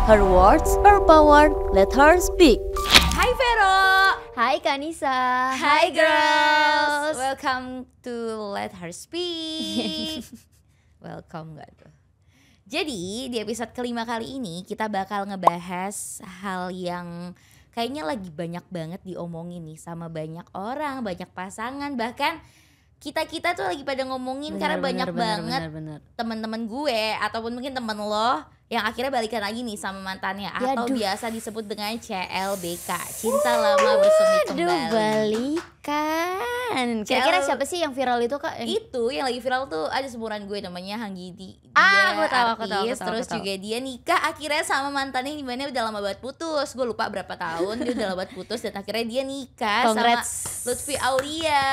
Her words, her power, let her speak. Hai Vero. Hai Kanisa. Hai girls. Welcome to Let Her Speak. Welcome gak tuh? Jadi di episode kelima kali ini kita bakal ngebahas hal yang kayaknya lagi banyak banget diomongin nih sama banyak orang, banyak pasangan, bahkan kita tuh lagi pada ngomongin karena banyak banget teman-teman gue ataupun mungkin temen lo yang akhirnya balikan lagi nih sama mantannya atau biasa disebut dengan CLBK, cinta lama bersemi kembali. Aduh, balikan. Kira-kira siapa sih yang viral itu Kak? Itu yang lagi viral tuh ada seumuran gue namanya Hanggidi. Aku tahu. Terus juga dia nikah akhirnya sama mantannya dimana udah lama banget putus. Gue lupa berapa tahun dia udah lama banget putus dan akhirnya dia nikah sama Lutfi Aulia.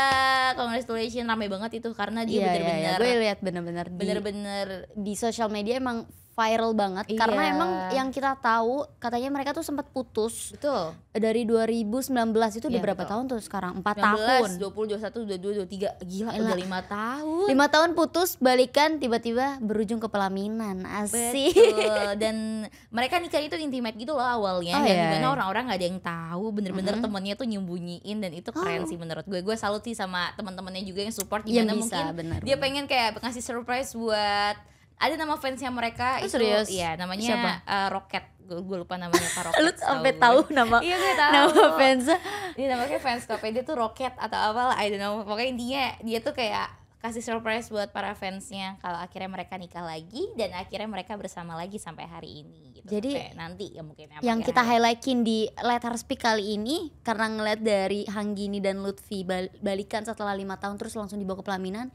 Congratulations, ramai banget itu karena dia bener-bener. Gue lihat bener-bener di sosial media emang viral banget karena emang yang kita tahu katanya mereka tuh sempat putus. Betul. Dari 2019 itu udah berapa tahun tuh sekarang? 4 tahun. 20, 21, 22, 23. Gila, udah 5 tahun. 5 tahun putus, balikan tiba-tiba berujung ke pelaminan. Asik. Betul. Dan mereka nikah itu intimate gitu loh awalnya. Dan dimana orang-orang gak ada yang tahu. Bener-bener temennya tuh nyembunyiin dan itu keren sih menurut gue. Gue salut sih sama teman-temannya juga yang support. Gimana mungkin dia pengen kayak ngasih surprise buat ada nama fansnya mereka itu serius? Iya namanya Rocket. Gue lupa namanya apa Rocket. Lu sampai tahu nama? Iya gue tahu. Nama fansnya? Iya namanya fans tapi dia tuh Rocket atau apalah, I don't know. Pokoknya intinya dia tuh kayak kasih surprise buat para fansnya kalau akhirnya mereka nikah lagi dan akhirnya mereka bersama lagi sampai hari ini gitu. Jadi sampai nanti ya mungkin yang kita highlightin di Let Her Speak kali ini karena ngeliat dari Hanggini dan Lutfi balikan setelah 5 tahun terus langsung dibawa ke pelaminan.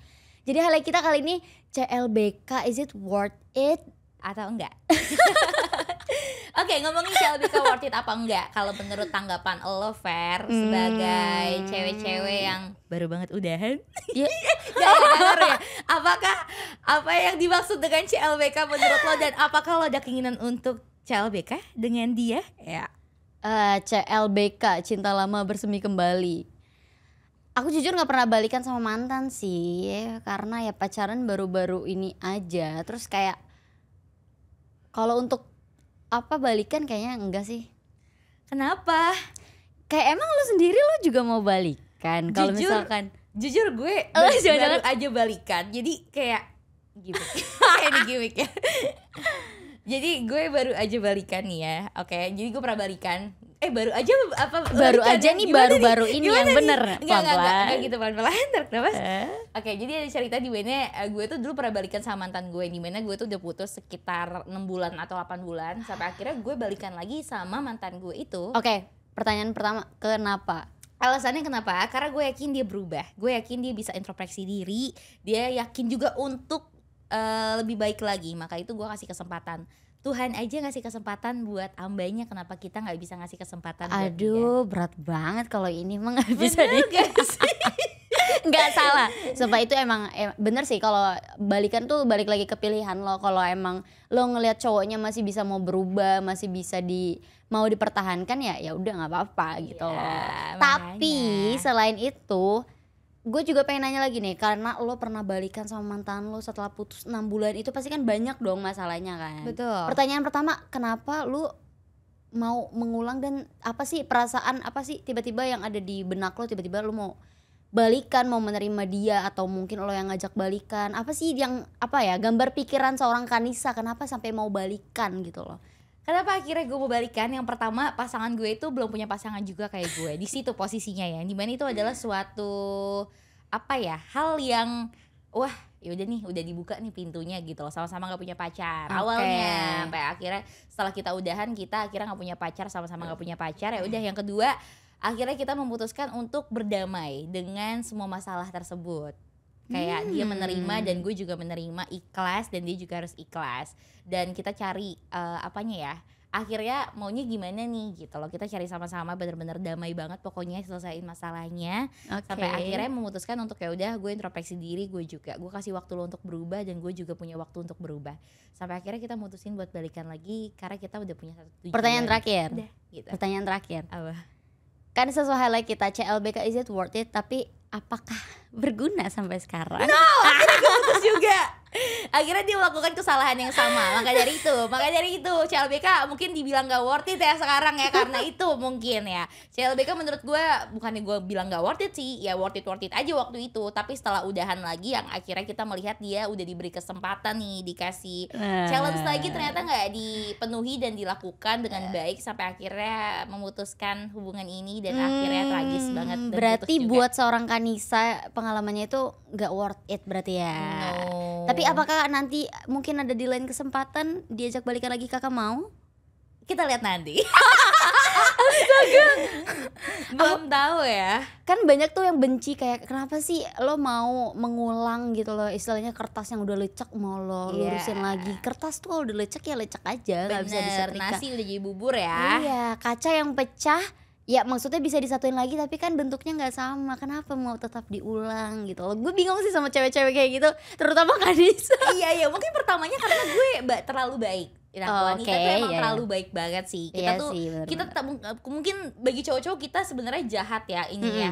Jadi highlight kita kali ini CLBK, is it worth it atau enggak? Oke, ngomongin CLBK worth it apa enggak? Kalau menurut tanggapan lo Fer sebagai cewek-cewek yang baru banget udahan, ya. Apakah apa yang dimaksud dengan CLBK menurut lo dan apakah lo ada keinginan untuk CLBK dengan dia? Ya. CLBK, cinta lama bersemi kembali. Aku jujur gak pernah balikan sama mantan sih, karena ya pacaran baru-baru ini aja. Terus kayak kalau untuk apa balikan kayaknya enggak sih. Kenapa? Kayak emang lu sendiri lu juga mau balikan? Kalau misalkan jujur gue baru aja balikan, jadi kayak gitu. Kayak di gimmick ya. Jadi gue baru aja balikan nih ya, oke. Jadi gue pernah balikan. Baru aja apa? Baru aja nih baru-baru ini yang bener. Enggak gitu pelan-pelan. Kenapa? Oke, jadi ada cerita di mana gue tuh dulu pernah balikan sama mantan gue, di mana gue tuh udah putus sekitar 6 bulan atau 8 bulan sampai akhirnya gue balikan lagi sama mantan gue itu. Oke, pertanyaan pertama, kenapa? Alasannya kenapa? Karena gue yakin dia berubah. Gue yakin dia bisa introspeksi diri. Dia yakin juga untuk lebih baik lagi. Maka itu gue kasih kesempatan. Tuhan aja ngasih kesempatan buat hambanya, kenapa kita nggak bisa ngasih kesempatan buat dia? Berat banget kalau ini emang nggak bisa dikasih. Nggak salah, sebab itu emang bener sih kalau balikan tuh balik lagi ke pilihan lo. Kalau emang lo ngelihat cowoknya masih bisa mau berubah, masih bisa mau dipertahankan ya udah nggak apa-apa gitu loh. Tapi selain itu gue juga pengen nanya lagi nih, karena lo pernah balikan sama mantan lo setelah putus 6 bulan itu pasti kan banyak dong masalahnya kan. Betul. Pertanyaan pertama, kenapa lo mau mengulang dan apa sih perasaan apa sih tiba-tiba yang ada di benak lo, tiba-tiba lo mau balikan, mau menerima dia atau mungkin lo yang ngajak balikan? Apa sih yang gambar pikiran seorang Kanisa kenapa sampai mau balikan gitu loh? Kenapa akhirnya gue mau balikan? Yang pertama, pasangan gue itu belum punya pasangan juga kayak gue. Di situ posisinya ya. Dimana itu adalah suatu hal yang yaudah nih, udah dibuka nih pintunya gitu loh. Sama-sama nggak punya pacar awalnya. Sampai akhirnya setelah kita udahan, kita akhirnya nggak punya pacar, sama-sama nggak punya pacar. Ya udah, yang kedua, akhirnya kita memutuskan untuk berdamai dengan semua masalah tersebut. Kayak dia menerima dan gue juga menerima, ikhlas, dan dia juga harus ikhlas. Dan kita cari akhirnya maunya gimana nih gitu loh. Kita cari sama-sama benar-benar damai banget pokoknya, selesaiin masalahnya. Sampai akhirnya memutuskan untuk ya udah gue introspeksi diri, gue kasih waktu lo untuk berubah dan gue juga punya waktu untuk berubah. Sampai akhirnya kita mutusin buat balikan lagi karena kita udah punya satu tujuan. Pertanyaan terakhir. Gitu. Pertanyaan terakhir. Apa? Kan sesuai highlight kita CLBK, is it worth it, tapi apakah berguna sampai sekarang. Putus juga. Akhirnya dia melakukan kesalahan yang sama. Maka dari itu CLBK mungkin dibilang gak worth it ya sekarang ya. Karena itu mungkin ya CLBK menurut gue, bukannya gue bilang gak worth it sih, ya worth it aja waktu itu. Tapi setelah udahan lagi, yang akhirnya kita melihat dia udah diberi kesempatan nih, dikasih challenge lagi, ternyata gak dipenuhi dan dilakukan dengan baik, sampai akhirnya memutuskan hubungan ini. Dan akhirnya tragis banget. Dan Berarti putus juga. buat seorang Kanisa pengalamannya itu gak worth it berarti ya. No. Tapi apakah nanti mungkin ada di lain kesempatan diajak balikan lagi, kakak mau? Kita lihat nanti. Belum tahu ya. Kan banyak tuh yang benci, kayak kenapa sih lo mau mengulang gitu loh, istilahnya kertas yang udah lecek mau lo lurusin lagi. Kertas tuh kalau udah lecek ya lecek aja, nggak bisa disetrika. Nasi udah jadi bubur ya. Iya, kaca yang pecah ya maksudnya bisa disatuin lagi, tapi kan bentuknya nggak sama, kenapa mau tetap diulang gitu loh. Gue bingung sih sama cewek-cewek kayak gitu, terutama Kanisa. Iya mungkin pertamanya karena gue terlalu baik. Wanita tuh emang terlalu baik banget sih. Kita tuh sih, kita mungkin bagi cowok-cowok kita sebenarnya jahat ya ini ya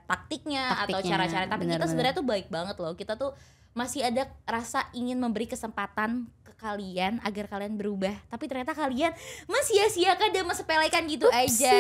taktiknya atau cara-cara, tapi kita sebenarnya tuh baik banget loh. Kita tuh masih ada rasa ingin memberi kesempatan ke kalian agar kalian berubah, tapi ternyata kalian sia-siakan dan mesepelekan gitu aja.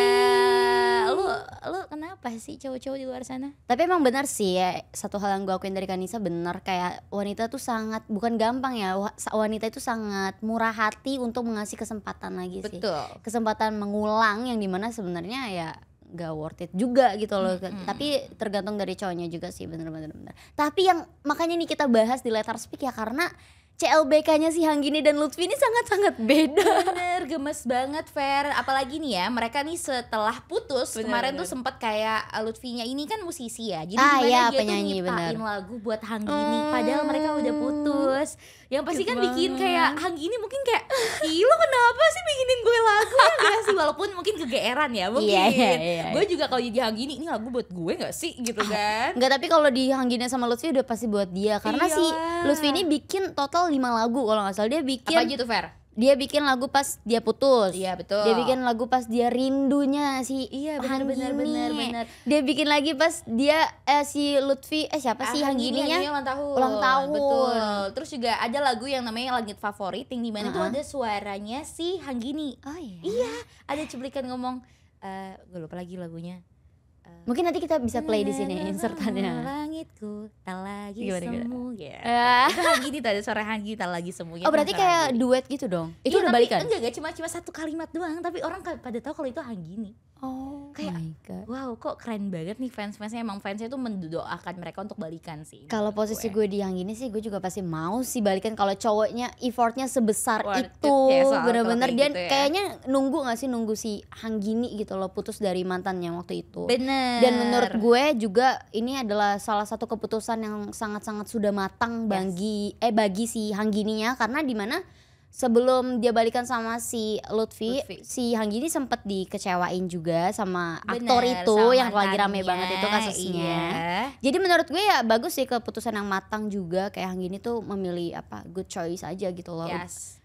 Lu kenapa sih cowok-cowok di luar sana? Tapi emang benar sih ya, satu hal yang gue akuin dari Kanisa benar, kayak wanita tuh sangat, bukan gampang ya, wanita itu sangat murah hati untuk mengasih kesempatan lagi sih. Betul. Kesempatan mengulang yang dimana sebenarnya ya gak worth it juga gitu loh. Tapi tergantung dari cowoknya juga sih, bener-bener. Tapi yang makanya nih kita bahas di Letter Speak ya, karena CLBK-nya si Hanggini dan Lutfi ini sangat-sangat beda. Bener, gemes banget Fer. Apalagi nih ya, mereka nih setelah putus kemarin tuh sempet kayak Lutfinya ini kan musisi ya, jadi gimana dia penyanyi, tuh nyiptain lagu buat Hanggini padahal mereka udah putus. Yang pasti kan bikin kayak Hanggini mungkin kayak, ih lo kenapa sih bikinin gue lagu ya gak sih, walaupun mungkin kegeeran ya mungkin. Iya. Gue juga kalau jadi Hanggini, ini lagu buat gue gak sih gitu kan. Enggak, tapi kalau di Hanggini sama Lutfi udah pasti buat dia, karena si Lutfi ini bikin total 5 lagu kalau nggak salah. Dia bikin apa aja tuh Fer? Dia bikin lagu pas dia putus. Iya betul. Dia bikin lagu pas dia rindunya si benar. Dia bikin lagi pas dia si Lutfi siapa sih Hanggininya ulang tahun. Betul. Terus juga ada lagu yang namanya Langit Favorit, yang dimana tuh ada suaranya si Hanggini. Oh iya. Iya, ada cuplikan ngomong gue lupa lagi lagunya. Mungkin nanti kita bisa play di sini insertannya. Langitku tak lagi Gimana? semu ya. Itu Hanggini tuh, ada suara Hanggini tak lagi semu. Oh berarti kayak duet gitu dong. Itu iya, udah balikan? Enggak, cuma satu kalimat doang, tapi orang pada tahu kalau itu Hanggini. Oh kayak my God. Wow, kok keren banget nih fansnya. Emang fansnya tuh mendoakan mereka untuk balikan sih. Kalau posisi gue di Hanggini sih, gue juga pasti mau sih balikan kalau cowoknya effortnya sebesar itu. Bener-bener dia gitu ya. Kayaknya nunggu si Hanggini gitu loh putus dari mantannya waktu itu. Bener. Dan menurut gue juga ini adalah salah satu keputusan yang sangat-sangat sudah matang bagi si Hanggininya, karena dimana sebelum dia balikan sama si Lutfi. Si Hanggini sempet dikecewain juga sama aktor itu yang lagi rame banget itu kasusnya. Jadi menurut gue ya bagus sih keputusan yang matang juga, kayak Hanggini tuh memilih good choice aja gitu loh.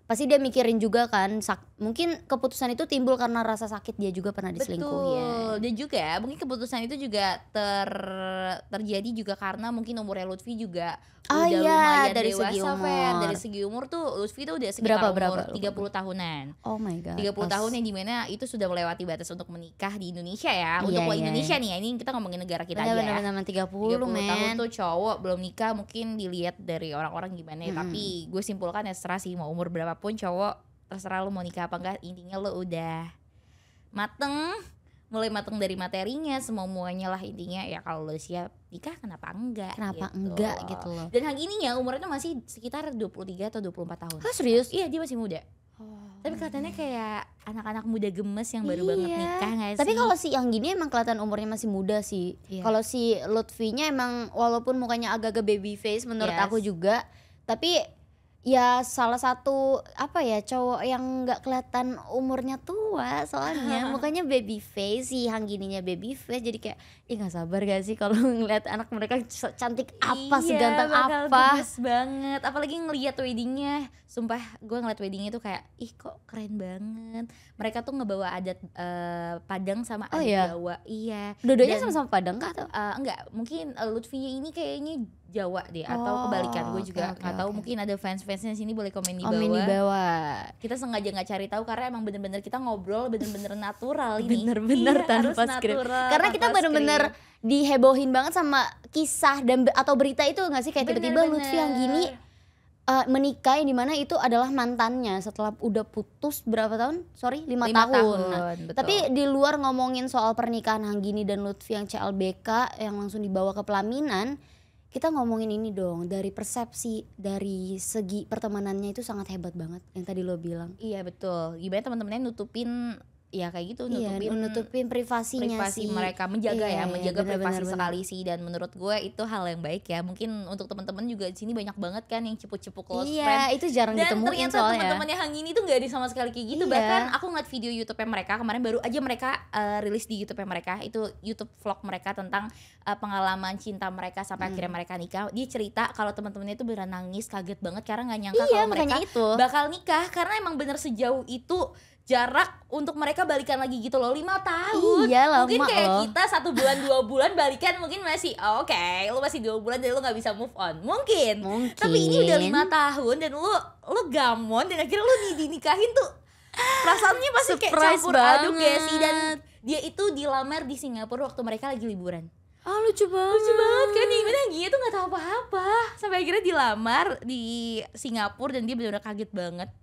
Pasti dia mikirin juga kan, mungkin keputusan itu timbul karena rasa sakit dia juga pernah diselingkuhin. Betul. Dan juga mungkin keputusan itu juga terjadi juga karena mungkin umurnya Lutfi juga udah lumayan dari dewasa, segi umur. Dari segi umur tuh Lutfi tuh udah sekitar umur 30 tahunan. Oh my God. 30 tahun yang dimana itu sudah melewati batas untuk menikah di Indonesia ya. Untuk Indonesia nih ya, ini kita ngomongin negara kita aja ya. Bener-bener 30 tahun tuh cowok belum nikah, mungkin dilihat dari orang-orang gimana ya. Tapi gue simpulkan ya terserah sih, mau umur berapapun cowok terserah lu mau nikah apa enggak, intinya lu udah mulai mateng dari materinya, semuanya lah intinya ya. Kalau lu siap nikah kenapa enggak gitu loh. Dan Hanggininya umurnya masih sekitar 23 atau 24 tahun. Serius? Iya, dia masih muda. Tapi kelihatannya kayak anak-anak muda gemes yang baru banget nikah gak sih? Tapi kalau si Hanggini emang kelihatan umurnya masih muda sih. Kalau si Lutfinya emang walaupun mukanya agak-agak baby face menurut aku juga, tapi Ya salah satu apa ya, cowok yang nggak kelihatan umurnya tua soalnya mukanya baby face, si Hanggininya baby face, jadi kayak ih nggak sabar gak sih kalau ngeliat anak mereka cantik apa, seganteng bakal apa. gemes banget. Apalagi ngelihat weddingnya. Sumpah gue ngeliat weddingnya tuh kayak ih kok keren banget. Mereka tuh ngebawa adat Padang sama Oh adat iya? Jawa. Iya. Dua-duanya Dan sama-sama Padang kah atau? enggak, mungkin Lutfinya ini kayaknya Jawa deh atau Oh, kebalikan, gue oke, juga oke, nggak tahu. oke. Mungkin ada fans-fansnya sini, boleh komen di Komen di bawah. bawah. Kita sengaja nggak cari tahu karena emang bener-bener kita ngobrol bener-bener natural ini. Bener-bener Iya, tanpa harus skrip. natural, Karena kita tanpa bener-bener skrip. dihebohin banget sama kisah dan atau berita itu nggak sih, kayak tiba-tiba Bener-bener. Lutfi Hanggini menikah, yang dimana itu adalah mantannya setelah udah putus berapa tahun? Sorry, 5 5 tahun. Nah, betul. tapi di luar ngomongin soal pernikahan Hanggini dan Lutfi yang CLBK yang langsung dibawa ke pelaminan, kita ngomongin ini dong, dari persepsi, dari segi pertemanannya itu sangat hebat banget yang tadi lo bilang. Iya betul. Gimana teman-temannya nutupin ya kayak gitu, Iya, nutupin privasinya privasi sih. mereka, menjaga Iya, ya, menjaga bener, privasi bener, bener. sekali sih. Dan menurut gue itu hal yang baik ya. Mungkin untuk teman-teman juga di sini banyak banget kan yang cepuk-cepuk close friend. Iya, itu jarang Dan ditemuin ternyata soalnya. teman-temannya Hanggini tuh gak ada sama sekali kayak gitu. Iya. Bahkan aku ngeliat video YouTube-nya mereka kemarin, baru aja mereka rilis di YouTube-nya mereka. Itu YouTube vlog mereka tentang pengalaman cinta mereka sampai akhirnya mereka nikah. Dia cerita kalau teman-temannya itu beneran nangis, kaget banget karena nggak nyangka Iya, kalau mereka makanya itu. bakal nikah, karena emang bener sejauh itu jarak untuk mereka balikan lagi gitu loh. 5 tahun. Iya, lama Mungkin kayak loh. kita 1 bulan 2 bulan balikan mungkin masih oke, lu masih 2 bulan dan lu nggak bisa move on mungkin. Tapi ini udah 5 tahun dan lu gamon dan akhirnya lu dinikahin tuh, perasaannya pasti kayak Surprise campur aduk ya banget. sih. Dan dia itu dilamar di Singapura waktu mereka lagi liburan. Ah, lucu banget. Lucu banget kan, gimana dia tuh nggak tahu apa-apa sampai akhirnya dilamar di Singapura dan dia benar-benar kaget banget.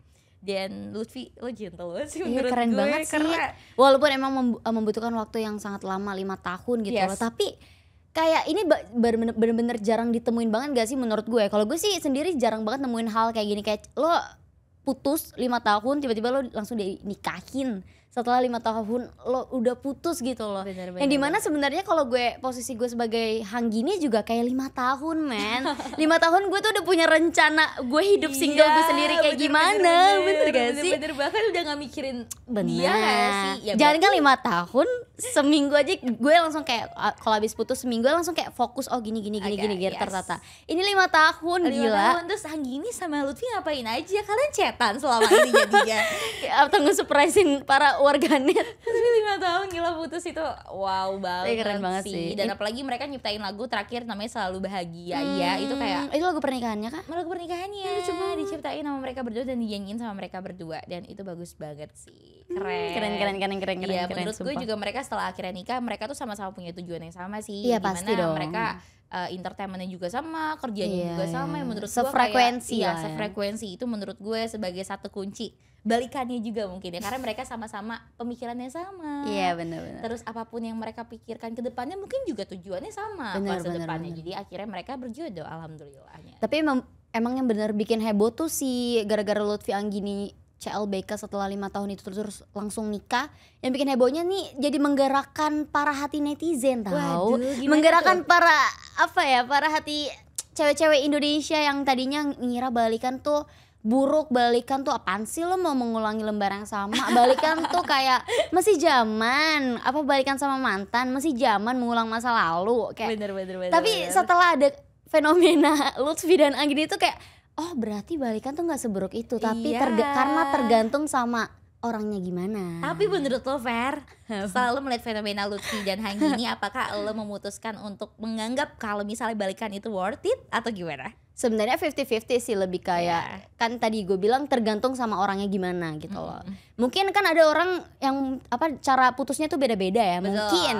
Dan Lutfi lo gentle banget sih Iya, menurut keren gue, banget sih. karena Walaupun emang membutuhkan waktu yang sangat lama, 5 tahun gitu loh. Yes. Tapi kayak ini bener-bener jarang ditemuin banget gak sih menurut gue. Kalau gue sih sendiri jarang banget nemuin hal kayak gini. Kayak lo putus 5 tahun tiba-tiba lo langsung dinikahin. Setelah 5 tahun lo udah putus gitu loh. Bener-bener. Yang dimana sebenarnya kalau gue, posisi gue sebagai Hanggini juga kayak 5 tahun men. 5 tahun gue tuh udah punya rencana gue hidup single gue sendiri kayak gimana. Bener gak sih? Bener, bahkan udah gak mikirin Bener. dia gak sih ya, Jangan kan 5 tahun, seminggu aja gue langsung kayak kalau habis putus seminggu langsung kayak fokus, oh gini Agak, yes. tertata. Ini 5 tahun 5 gila. tahun. Terus Hanggini sama Lutfi ngapain aja? Kalian chatan selama ini jadinya? Atau nge-surprisein para warganet. Tapi 5 tahun gila putus itu wow banget, Keren banget sih. Dan apalagi mereka nyiptain lagu terakhir namanya Selalu Bahagia. Iya, itu kayak itu lagu pernikahannya Kak? lagu pernikahannya, diciptain sama mereka berdua dan dinyanyiin sama mereka berdua, dan itu bagus banget sih. Keren. Keren. Iya, menurut gue sumpah. juga mereka setelah akhirnya nikah, mereka tuh sama-sama punya tujuan yang sama sih. Iya, Dimana pasti dong. mereka entertainmentnya juga sama, kerjanya juga sama. Yang menurut gue Sefrekuensi kayak, lah ya. sefrekuensi itu menurut gue sebagai satu kunci balikannya juga mungkin ya, karena mereka sama-sama pemikirannya sama. Iya, benar-benar. Terus apapun yang mereka pikirkan ke depannya mungkin juga tujuannya sama Benar, masa benar, depannya. benar. Jadi akhirnya mereka berjodoh, alhamdulillahnya. Tapi emang yang benar bikin heboh tuh si gara-gara Lutfi Hanggini CLBK setelah 5 tahun itu terus langsung nikah. Yang bikin hebohnya nih jadi menggerakkan para hati netizen tahu. Waduh, gimana Menggerakkan tuh? para hati cewek-cewek Indonesia yang tadinya ngira balikan tuh buruk, balikan tuh apaan sih, lo mau mengulangi lembar yang sama, balikan tuh kayak masih zaman, apa balikan sama mantan masih zaman mengulang masa lalu kayak. Bener. Tapi setelah ada fenomena Lutfi dan Anggini itu kayak, oh berarti balikan tuh nggak seburuk itu, tapi Iya. karena tergantung sama orangnya gimana. Tapi menurut lo Fer, setelah lo melihat fenomena Lutfi dan Hanggini, apakah lo memutuskan untuk menganggap kalau misalnya balikan itu worth it atau gimana? Sebenarnya 50-50 sih, lebih kayak kan tadi gue bilang tergantung sama orangnya gimana gitu loh. Mungkin kan ada orang yang cara putusnya tuh beda-beda ya. Betul. Mungkin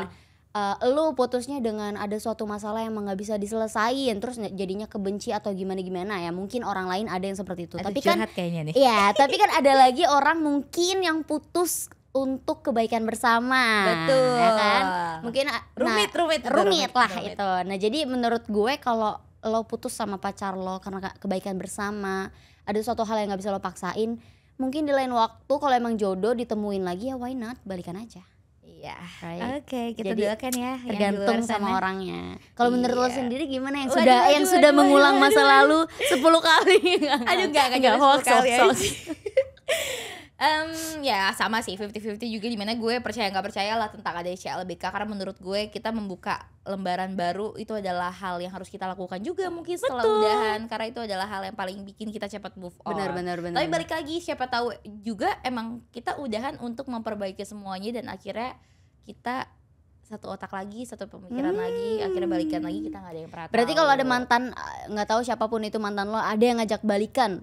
lu putusnya dengan ada suatu masalah yang emang nggak bisa diselesain, terus jadinya kebenci atau gimana ya. Mungkin orang lain ada yang seperti itu. Aduh, Tapi kan curhat kayaknya nih. iya, tapi kan ada lagi orang mungkin yang putus untuk kebaikan bersama. Betul. Ya kan? Mungkin rumit lah rumit. itu. Nah, jadi menurut gue kalau lo putus sama pacar lo karena kebaikan bersama, ada suatu hal yang nggak bisa lo paksain, mungkin di lain waktu kalau emang jodoh ditemuin lagi ya why not, balikan aja. Iya Iya. Right? Oke, kita Jadi, doakan ya. yang di tergantung luar sana. sama orangnya. Kalau menurut lo Iya. sendiri gimana yang Waduh, sudah waduh, yang sudah waduh, mengulang waduh, masa waduh. lalu 10 kali? Aduh enggak hoax, kali hoax. Ya sama sih 50-50 juga, dimana gue percaya nggak percaya lah tentang ada CLBK, karena menurut gue kita membuka lembaran baru itu adalah hal yang harus kita lakukan juga mungkin setelah udahan, karena itu adalah hal yang paling bikin kita cepat move on. Benar. Tapi balik lagi, siapa tahu juga emang kita udahan untuk memperbaiki semuanya dan akhirnya kita satu otak lagi, satu pemikiran lagi, akhirnya balikan lagi, kita nggak ada yang pernah tahu. Berarti kalau ada mantan, nggak tahu siapapun itu mantan lo, ada yang ngajak balikan,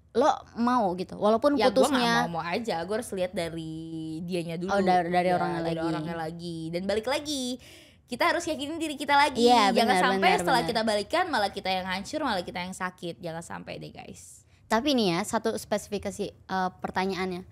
lo mau gitu walaupun ya, putusnya? gue gak mau aja, gue harus lihat dari dianya dulu. Oh, dari Ya, orangnya dari lagi. orangnya lagi. Dan balik lagi, kita harus yakinin diri kita lagi. Iya, Jangan sampai setelah benar. kita balikan malah kita yang hancur, malah kita yang sakit. Jangan sampai deh guys. Tapi nih ya, satu spesifikasi pertanyaannya,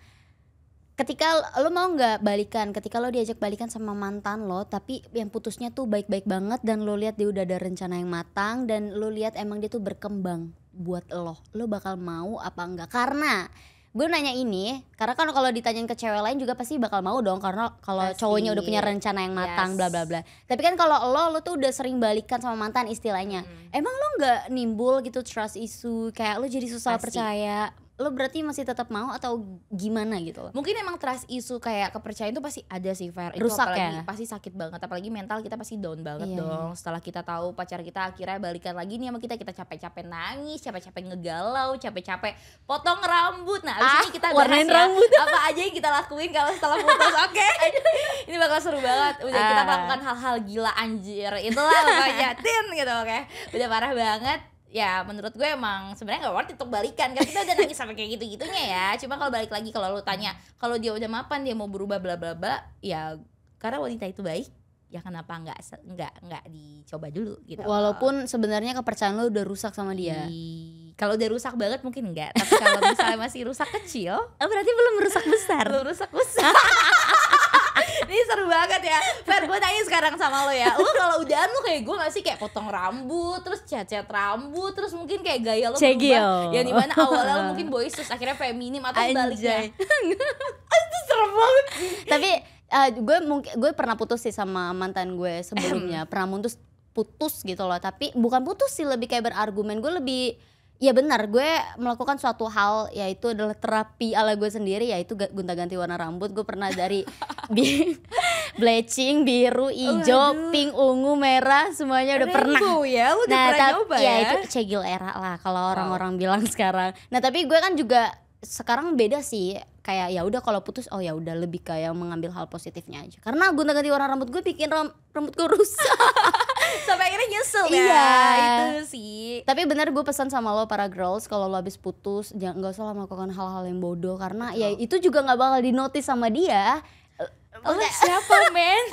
ketika lo mau nggak balikan, ketika lo diajak balikan sama mantan lo, tapi yang putusnya tuh baik-baik banget dan lo lihat dia udah ada rencana yang matang dan lo lihat emang dia tuh berkembang buat lo bakal mau apa enggak? Karena gue nanya ini karena kan kalau ditanyain ke cewek lain juga pasti bakal mau dong, karena kalau Pasti. cowoknya udah punya rencana yang matang, Yes. bla bla bla. Tapi kan kalau lo tuh udah sering balikan sama mantan istilahnya, emang lo nggak nimbul gitu trust issue, kayak lo jadi susah Pasti. percaya, lo berarti masih tetap mau atau gimana gitu loh? Mungkin emang trust issue kayak kepercayaan itu pasti ada sih, Fer. Itu Rusak apalagi ya? pasti sakit banget, apalagi mental kita pasti down banget Iya, dong. Setelah kita tahu pacar kita akhirnya balikan lagi nih sama kita capek-capek nangis, capek-capek ngegalau, capek-capek potong rambut. Nah, abis ini kita bahas warnain ya rambut. apa aja yang kita lakuin kalau setelah putus. Oke. Ini bakal seru banget. Udah kita melakukan hal-hal gila anjir. Itulah pokoknya Tin gitu, oke. Udah parah banget. Ya menurut gue emang sebenarnya gak worth it untuk balikan, kan kita udah nangis sampai kayak gitu-gitunya ya. Cuma kalau balik lagi, kalau lo tanya kalau dia udah mapan, dia mau berubah bla bla bla, ya karena wanita itu baik, ya kenapa nggak dicoba dulu gitu. Walaupun sebenarnya kepercayaan lo udah rusak sama dia. Kalau udah rusak banget mungkin enggak, tapi kalau misalnya masih rusak kecil, Berarti belum rusak besar. belum rusak besar. Ini seru banget ya, Fer. Gue tanya sekarang sama lo ya, lo kalau udahan lo kayak gue gak sih, kayak potong rambut, terus cat rambut, terus mungkin kayak gaya lo Cegil. berubah, yang dimana awalnya lo mungkin boys terus akhirnya feminim atau sebaliknya. Itu serem banget. Tapi gue pernah putus sih sama mantan gue sebelumnya. Pernah putus gitu loh. Tapi bukan putus sih, lebih kayak berargumen. Gue lebih, ya benar, gue melakukan suatu hal, yaitu adalah terapi ala gue sendiri, yaitu gonta-ganti warna rambut. Gue pernah dari bleaching, biru, hijau, pink, ungu, merah, semuanya udah pernah. Rainbow ya, lu udah pernah nyoba ya ya. itu cegil era lah kalau orang-orang bilang sekarang. Nah tapi gue kan juga sekarang beda sih, kayak ya udah kalau putus, oh ya udah lebih kayak mengambil hal positifnya aja. Karena gonta-ganti warna rambut gue bikin rambut gue rusak. Sampai akhirnya nyesel ya. Iya. Itu sih. Tapi benar, gue pesan sama lo para girls, kalau lo habis putus jangan, nggak usah melakukan hal-hal yang bodoh, karena ya itu juga nggak bakal dinotis sama dia. Lo siapa men?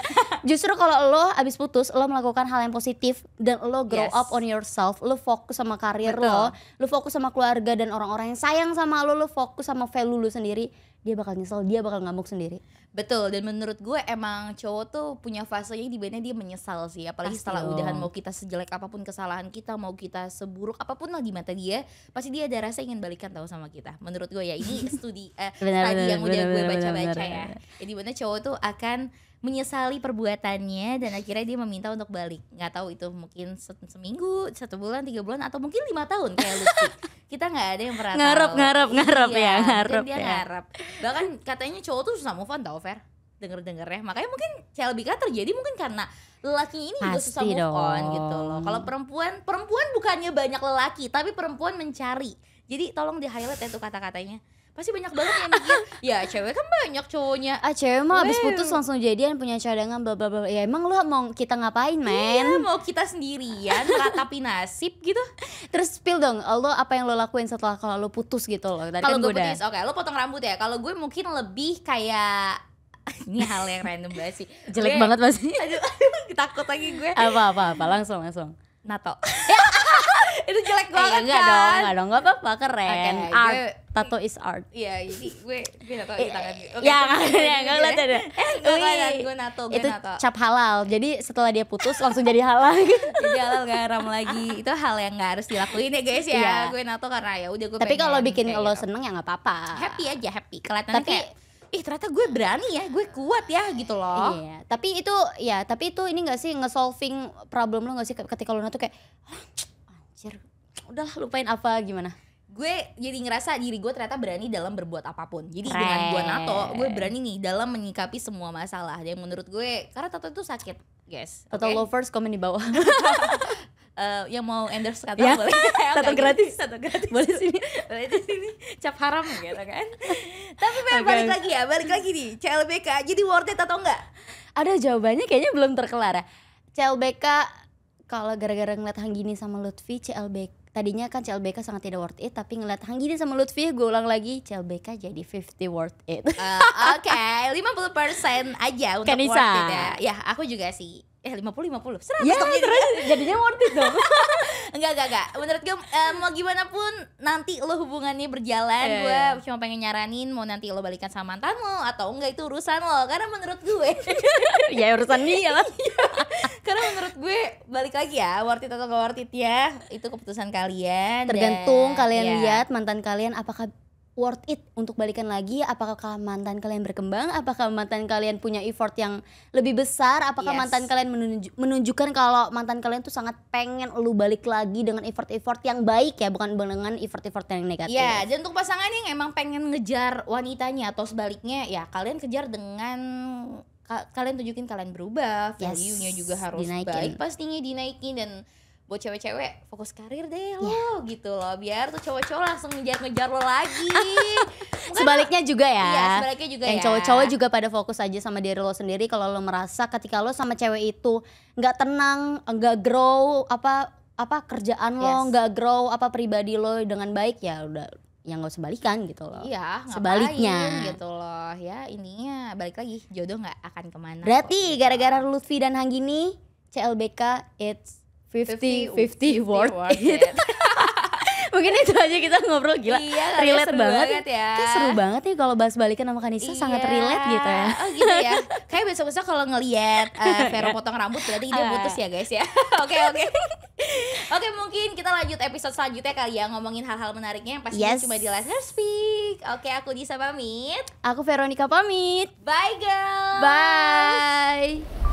Justru kalau lo abis putus, lo melakukan hal yang positif dan lo grow Yes. up on yourself, lo fokus sama karir Betul. lo fokus sama keluarga dan orang-orang yang sayang sama lo fokus sama value lo sendiri, dia bakal nyesel, dia bakal ngamuk sendiri. Betul, dan menurut gue emang cowok tuh punya fasenya di mana dia menyesal sih. Apalagi Pasti setelah dong. udahan, mau kita sejelek apapun kesalahan kita, mau kita seburuk apapun lah di mata dia, pasti dia ada rasa ingin balikan tahu sama kita. Menurut gue ya, ini studi Benar, tadi benar, yang udah benar, gue benar, baca-baca benar, ya. benar. Jadi mana cowok tuh akan menyesali perbuatannya dan akhirnya dia meminta untuk balik. Nggak tahu itu mungkin seminggu, 1 bulan, 3 bulan, atau mungkin 5 tahun kayak Lutfi. Kita nggak ada yang pernah Ngarep, tahu. ngarep Iya, ya, ngarep dan dia ya. ngarep. Bahkan katanya cowok tuh susah move on tau, Fer. Denger-dengernya, makanya mungkin CLBK terjadi mungkin karena lelakinya ini juga susah Pasti move on dong. gitu loh. Kalau perempuan bukannya banyak lelaki, tapi perempuan mencari. Jadi tolong di highlight ya tuh kata-katanya. Pasti banyak banget yang mikir, ya cewek kan banyak cowoknya. Cewek mah abis Wow. putus langsung jadian, punya cadangan, bla bla bla. Ya emang lo mau kita ngapain, Iya, men? mau kita sendirian meratapi nasib gitu. Terus spill dong, lo apa yang lo lakuin setelah kalau lo putus gitu loh. Tadi Kalau kan gue udah. putus, oke, lo potong rambut ya. Kalau gue mungkin lebih kayak ini hal yang random banget sih. Jelek Gue- banget pasti. Aduh, takut lagi gue. Apa langsung. Nato. Itu jelek banget enggak kan? dong, enggak apa-apa, keren. Oke, Art, gue- tato is art. Iya, jadi gue nato di tangan gue. Oke, Ya terus enggak lihat ada. Enggak kelihatan, gue nato. Itu cap halal. Jadi setelah dia putus langsung jadi halal. Jadi halal gak haram lagi. Itu hal yang gak harus dilakuin ya guys ya. Iya. Gue nato karena ya udah gue Tapi pengen kalau bikin kayak lo gitu. seneng ya nggak apa-apa. Happy aja, happy. Kelihatannya Tapi kayak ternyata gue berani ya, gue kuat ya gitu loh. Iya, tapi itu ini gak sih nge-solving problem lo gak sih ketika lo tuh kayak anjir, udahlah lupain apa gimana? Gue jadi ngerasa diri gue ternyata berani dalam berbuat apapun. Jadi Keren. dengan gue nato, gue berani nih dalam menyikapi semua masalah. Dan menurut gue, karena tato itu sakit, guys. Tato lovers komen di bawah. Yang mau endorse kata Ya, boleh. tato gratis. Tato gratis. Boleh sini. Boleh di sini. Cap haram gitu kan. Tapi balik lagi nih. CLBK jadi worth it atau enggak? Ada jawabannya kayaknya belum terkelar ya. CLBK kalau gara-gara ngeliat Hanggini sama Lutfi, tadinya kan CLBK sangat tidak worth it, tapi ngeliat Hanggini sama Lutfi, gue ulang lagi, CLBK jadi 50 worth it. Oke, 50% aja untuk Kanisa. worth it ya. Ya, aku juga sih. 50-50 100 Ya dong terus jadinya worth it dong. Enggak. Menurut gue mau gimana pun nanti lo hubungannya berjalan, gue cuma pengen nyaranin mau nanti lo balikan sama mantan lo atau enggak itu urusan lo. Karena menurut gue Ya urusan dia lah. karena menurut gue balik lagi ya, worth it atau gak worth it ya, itu keputusan kalian. Tergantung dan, kalian ya. lihat mantan kalian apakah worth it untuk balikan lagi, apakah mantan kalian berkembang, apakah mantan kalian punya effort yang lebih besar, apakah Yes. mantan kalian menunjukkan kalau mantan kalian tuh sangat pengen lu balik lagi dengan effort-effort yang baik ya, bukan dengan effort-effort yang negatif. Ya, dan untuk pasangan yang emang pengen ngejar wanitanya atau sebaliknya, ya kalian kejar dengan kalian tunjukin kalian berubah, Yes, value-nya juga harus dinaikin. baik pastinya dinaikin. Dan buat cewek-cewek fokus karir deh lo gitu loh, biar tuh cowok-cowok langsung ngejar-ngejar lo lagi. Sebaliknya juga ya. Iya, sebaliknya juga yang ya. cowok-cowok juga pada fokus aja sama diri lo sendiri. Kalau lo merasa ketika lo sama cewek itu nggak tenang, nggak grow apa kerjaan lo, Yes. nggak grow apa pribadi lo dengan baik, ya udah, yang nggak usah balikan gitu loh. Iya, Sebaliknya. ngapain gitu loh. Ya ininya balik lagi, jodoh nggak akan kemana. Berarti kok. gara-gara Lutfi dan Hanggini, CLBK it's 50-50 worth it. Mungkin itu aja kita ngobrol, gila. Iya, relate seru banget ya. Kayak seru banget nih kalau bahas balikan sama Kanisa, sangat relate gitu ya. Oh gitu ya. Kayak besok-besok kalau ngelihat Vero potong rambut berarti dia putus ya guys ya. Oke. Oke, mungkin kita lanjut episode selanjutnya kali ya, ngomongin hal-hal menariknya yang pastinya Yes. cuma di Let Her Speak. Oke, aku Disa pamit. Aku Veronica pamit. Bye girls. Bye.